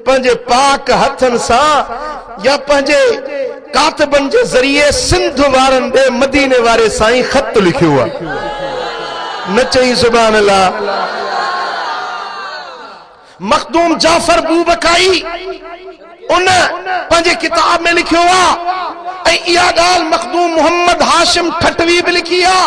पंहिंजे पाक हथन सा या पंहिंजे कातबन के जरिए सिंध वारन दे मदीने वारे साईं खत लिखियो आहे। न चई सुभान अल्लाह। मखदूम जाफर बूबकाई उन पंहिंजे किताब में लिखियो आहे। इहा ॻाल्हि मखदूम मोहम्मद हाशिम ठटवी भी लिखी आहे।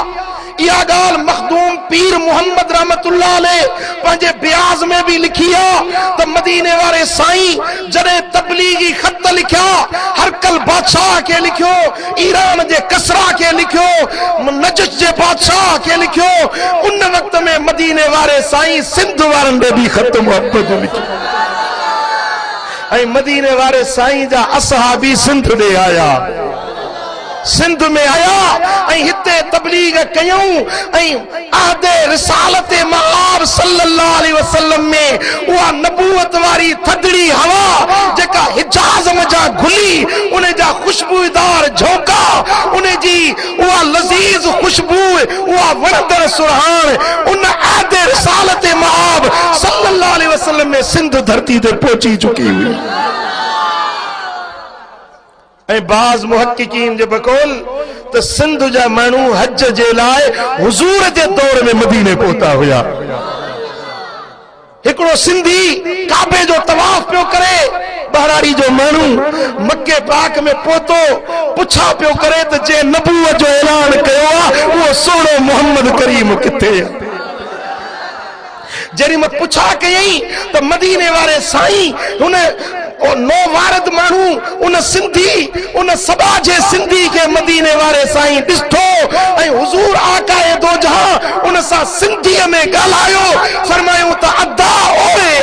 इहा ॻाल्हि मखदूम पीर मोहम्मद रहमतुल्लाह अलैह पंहिंजे ब्याज में भी लिखी आहे त मदीने वारे साईं जॾहिं तबलीगी खत लिखिया हरकल बादशाह के लिखियो, ईरान जे कसरा के लिखियो, नजश जे बादशाह के लिखियो, उन वक्त में मदीने वारे साईं सिंध वारन दे भी खत मोहब्बत लिखियो। मदीने वारे साईं जा असहाबी सिंध दे आया, सिंध में आया। हिते तबलीग कयूं। आदे रिसालत मआब सल्लल्लाहु अलैहि वसल्लम में उहा नबूवत वारी थदड़ी हवा जेका हिजाज में जा घुली, उन जा खुशबूदार झोंका, उन जी उहा लजीज खुशबू, उहा वणदड़ सुरहान, उन आदे रिसालत मआब सल्लल्लाहु अलैहि वसल्लम में सिंध धरती ते पहुंची चुकी हुई। बाज मुहक्किकीन जे बकौल तो सिंध जा मानू हज जे लाए हुजूर जे दौर में मदीने पहुता हुआ। हिकड़ो सिंधी काबे जो तवाफ पियो करे, बहराड़ी जो मानू मक्के पाक में पहुतो पुछा पियो करे तो जे नबूवत जो ऐलान कयो वो सोनो मोहम्मद करीम किथे। जरी मैं पुछा कई तो मदीने वाले साईं उन नो वारद मानू उन सिंधी उन सबा जे सिंधी के मदीने वाले साईं दिसो हुजूर आकाए दो जहां उन सा सिंधी में गालायो फरमायो त अदा ओए